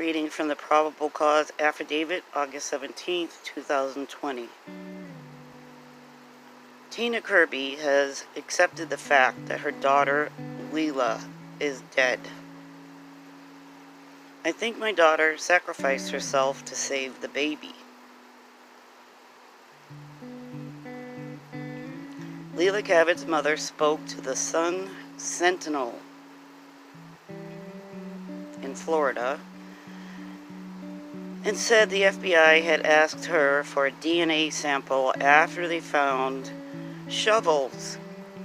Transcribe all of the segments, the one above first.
reading from the Probable Cause Affidavit, August 17, 2020. Tina Kirby has accepted the fact that her daughter, Leila, is dead. I think my daughter sacrificed herself to save the baby. Leila Cavett's mother spoke to the Sun Sentinel in Florida and said the FBI had asked her for a DNA sample after they found shovels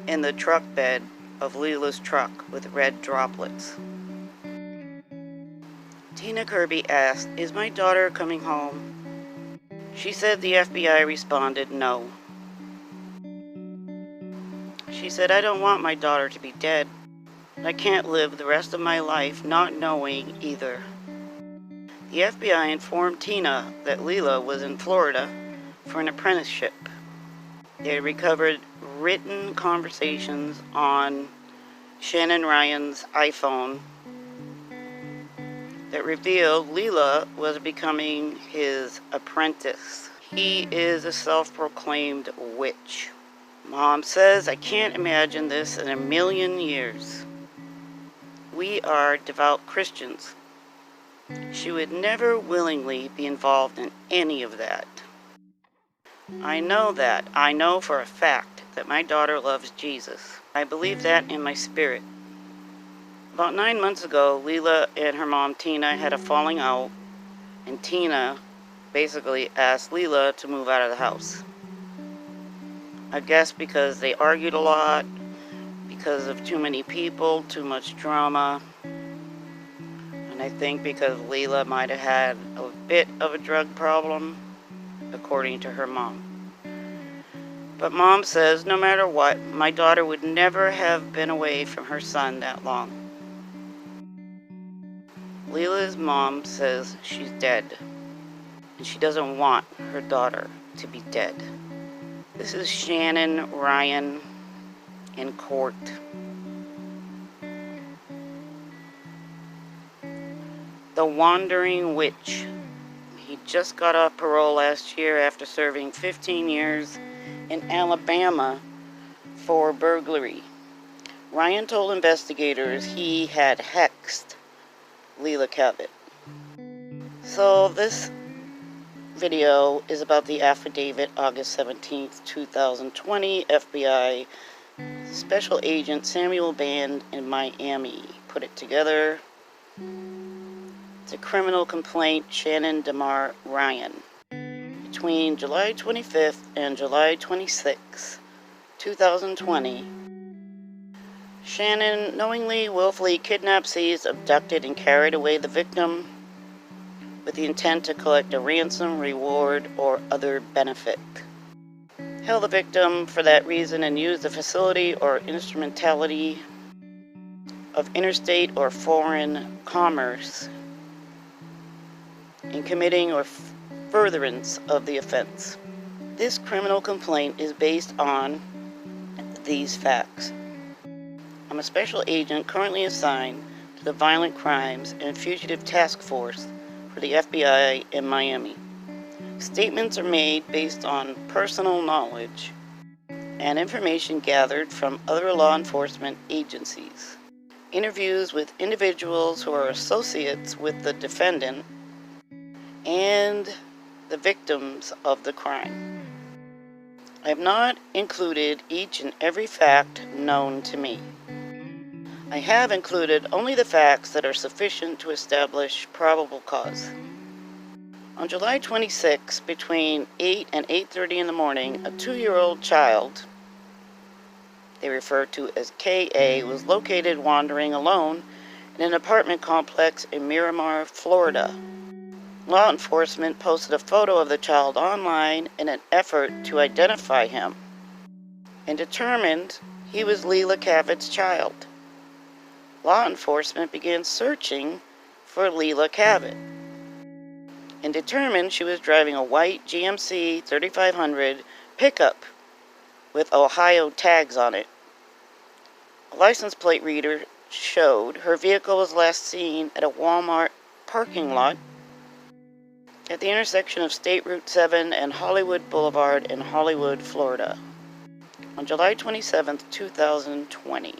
in the truck bed of Leila's truck with red droplets. Tina Kirby asked, "Is my daughter coming home?" She said the FBI responded no. She said, "I don't want my daughter to be dead. I can't live the rest of my life not knowing either." The FBI informed Tina that Leila was in Florida for an apprenticeship. They recovered written conversations on Shannon Ryan's iPhone that revealed Leila was becoming his apprentice. He is a self-proclaimed witch. Mom says, "I can't imagine this in a million years. We are devout Christians. She would never willingly be involved in any of that. I know that. I know for a fact that my daughter loves Jesus. I believe that in my spirit." About 9 months ago, Leila and her mom Tina had a falling out, and Tina basically asked Leila to move out of the house. I guess because they argued a lot, because of too many people, too much drama. And I think because Leila might have had a bit of a drug problem, according to her mom. But Mom says no matter what, my daughter would never have been away from her son that long. Leila's mom says she's dead, and she doesn't want her daughter to be dead. This is Shannon Ryan in court. The Wandering Witch. He just got off parole last year after serving 15 years in Alabama for burglary. Ryan told investigators he had hexed Leila Cavett. So this video is about the affidavit, August 17th, 2020. FBI Special Agent Samuel Band in Miami put it together. It's a criminal complaint, Shannon DeMar Ryan. Between July 25th and July 26th, 2020, Shannon knowingly, willfully kidnapped, seized, abducted, and carried away the victim with the intent to collect a ransom, reward, or other benefit. Held the victim for that reason and used the facility or instrumentality of interstate or foreign commerce in committing or furtherance of the offense. This criminal complaint is based on these facts. I'm a special agent currently assigned to the Violent Crimes and Fugitive Task Force for the FBI in Miami. Statements are made based on personal knowledge and information gathered from other law enforcement agencies. Interviews with individuals who are associates with the defendant and the victims of the crime. I have not included each and every fact known to me. I have included only the facts that are sufficient to establish probable cause. On July 26, between 8 and 8:30 in the morning, a 2-year-old child, they refer to as K.A., was located wandering alone in an apartment complex in Miramar, Florida. Law enforcement posted a photo of the child online in an effort to identify him and determined he was Leila Cavett's child. Law enforcement began searching for Leila Cavett and determined she was driving a white GMC 3500 pickup with Ohio tags on it. A license plate reader showed her vehicle was last seen at a Walmart parking lot at the intersection of State Route 7 and Hollywood Boulevard in Hollywood, Florida, on July 27, 2020.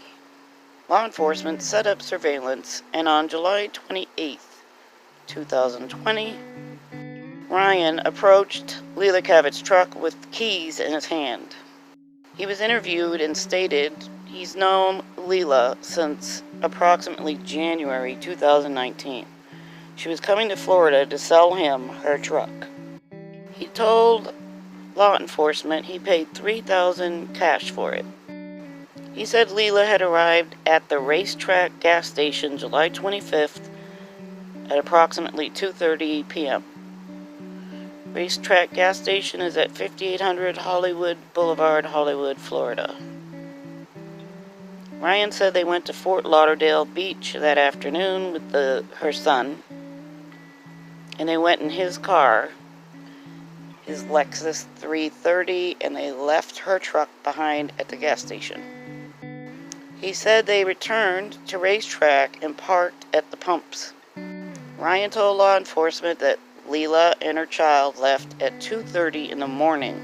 Law enforcement set up surveillance, and on July 28, 2020, Ryan approached Leila Cavett's truck with keys in his hand. He was interviewed and stated he's known Leila since approximately January 2019. She was coming to Florida to sell him her truck. He told law enforcement he paid $3,000 cash for it. He said Leila had arrived at the racetrack gas station July 25th at approximately 2:30 p.m. Racetrack gas station is at 5800 Hollywood Boulevard, Hollywood, Florida. Ryan said they went to Fort Lauderdale Beach that afternoon with her son, and they went in his car, his Lexus 330, and they left her truck behind at the gas station. He said they returned to racetrack and parked at the pumps. Ryan told law enforcement that Leila and her child left at 2:30 in the morning,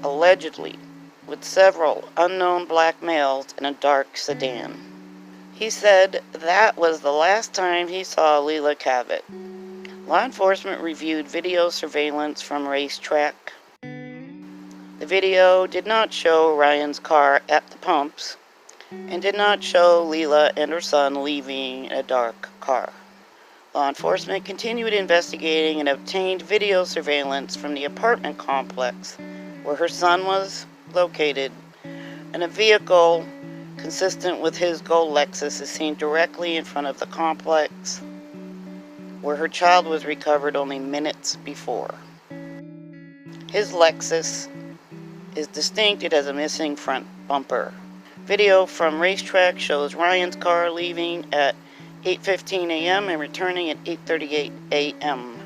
allegedly, with several unknown black males in a dark sedan. He said that was the last time he saw Leila Cavett. Law enforcement reviewed video surveillance from racetrack. The video did not show Ryan's car at the pumps and did not show Leila and her son leaving a dark car. Law enforcement continued investigating and obtained video surveillance from the apartment complex where her son was located, and a vehicle consistent with his gold Lexus is seen directly in front of the complex where her child was recovered only minutes before. His Lexus is distinct. It has a missing front bumper. Video from racetrack shows Ryan's car leaving at 8:15 a.m. and returning at 8:38 a.m.,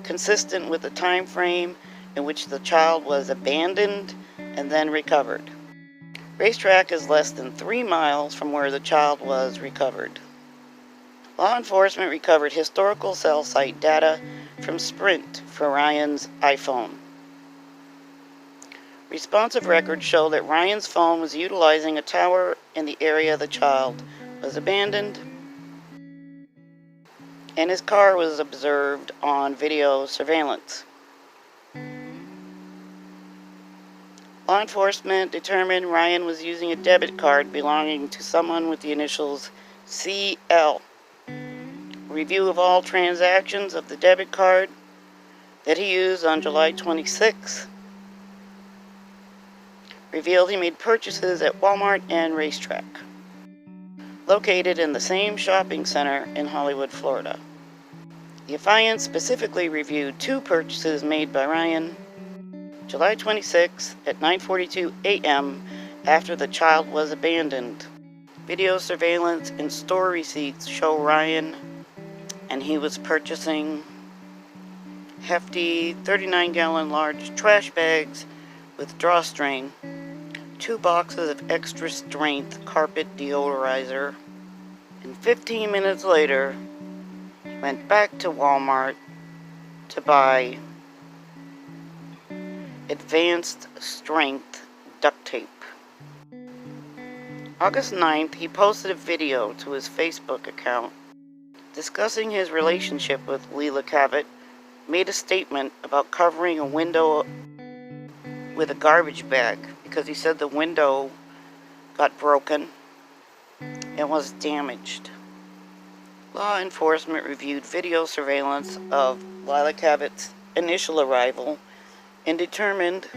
consistent with the time frame in which the child was abandoned and then recovered. Racetrack is less than 3 miles from where the child was recovered. Law enforcement recovered historical cell site data from Sprint for Ryan's iPhone. Responsive records show that Ryan's phone was utilizing a tower in the area the child was abandoned, and his car was observed on video surveillance. Law enforcement determined Ryan was using a debit card belonging to someone with the initials CL. Review of all transactions of the debit card that he used on July 26 revealed he made purchases at Walmart and Racetrack, located in the same shopping center in Hollywood, Florida. The affiant specifically reviewed 2 purchases made by Ryan July 26 at 9:42 a.m. after the child was abandoned. Video surveillance and store receipts show Ryan, and he was purchasing hefty 39-gallon large trash bags with drawstring, 2 boxes of extra strength carpet deodorizer, and 15 minutes later, he went back to Walmart to buy advanced strength duct tape. August 9th, he posted a video to his Facebook account discussing his relationship with Leila Cavett, made a statement about covering a window with a garbage bag because he said the window got broken and was damaged. Law enforcement reviewed video surveillance of Leila Cavett's initial arrival and determined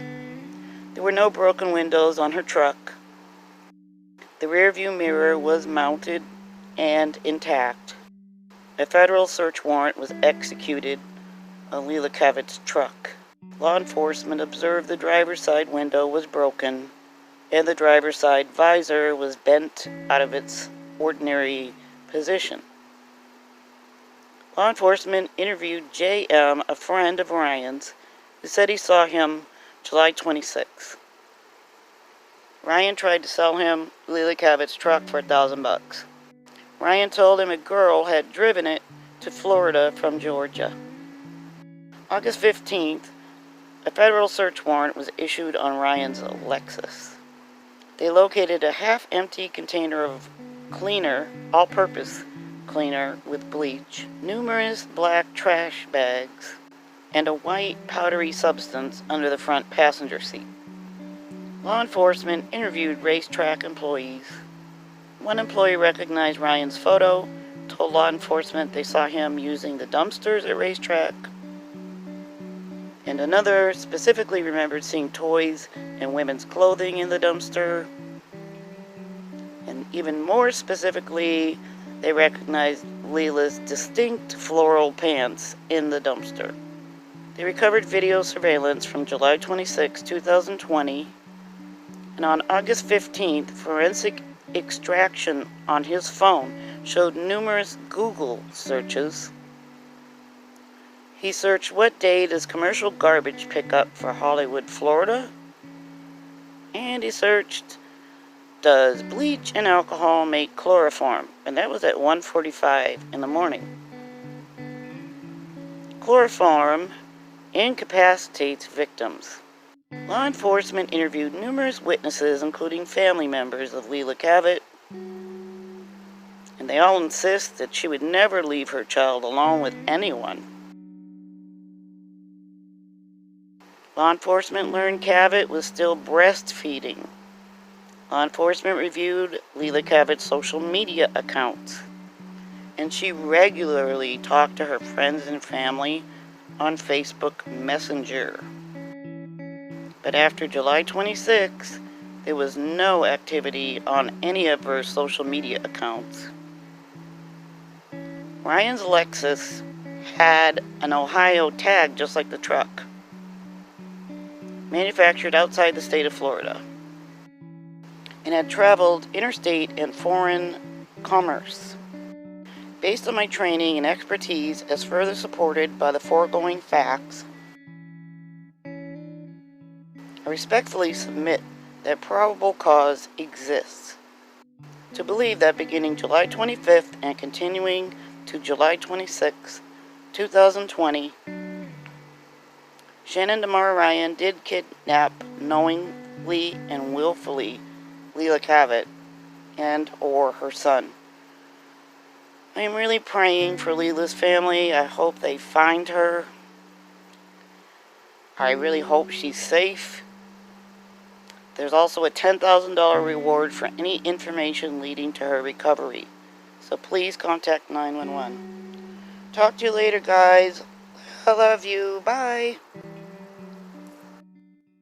there were no broken windows on her truck. The rearview mirror was mounted and intact. A federal search warrant was executed on Leila Cavett's truck. Law enforcement observed the driver's side window was broken and the driver's side visor was bent out of its ordinary position. Law enforcement interviewed J.M., a friend of Ryan's, who said he saw him July 26th. Ryan tried to sell him Leila Cavett's truck for $1,000. Ryan told him a girl had driven it to Florida from Georgia. August 15th, a federal search warrant was issued on Ryan's Lexus. They located a half-empty container of cleaner, all-purpose cleaner with bleach, numerous black trash bags, and a white powdery substance under the front passenger seat. Law enforcement interviewed racetrack employees. One employee recognized Ryan's photo, told law enforcement they saw him using the dumpsters at racetrack, and another specifically remembered seeing toys and women's clothing in the dumpster. And even more specifically, they recognized Leila's distinct floral pants in the dumpster. They recovered video surveillance from July 26, 2020, and on August 15th, forensic extraction on his phone showed numerous Google searches. He searched, "What day does commercial garbage pick up for Hollywood, Florida?" And he searched, "Does bleach and alcohol make chloroform?" And that was at 1:45 in the morning. Chloroform incapacitates victims. Law enforcement interviewed numerous witnesses, including family members of Leila Cavett, and they all insist that she would never leave her child alone with anyone. Law enforcement learned Cavett was still breastfeeding. Law enforcement reviewed Leila Cavett's social media accounts, and she regularly talked to her friends and family on Facebook Messenger. But after July 26, there was no activity on any of her social media accounts. Ryan's Lexus had an Ohio tag just like the truck, manufactured outside the state of Florida, and had traveled interstate and foreign commerce. Based on my training and expertise, as further supported by the foregoing facts, I respectfully submit that probable cause exists to believe that beginning July 25th and continuing to July 26, 2020, Shannon Ryan did kidnap knowingly and willfully Leila Cavett and or her son. I am really praying for Leila's family. I hope they find her. I really hope she's safe. There's also a $10,000 reward for any information leading to her recovery. So please contact 911. Talk to you later, guys. I love you. Bye.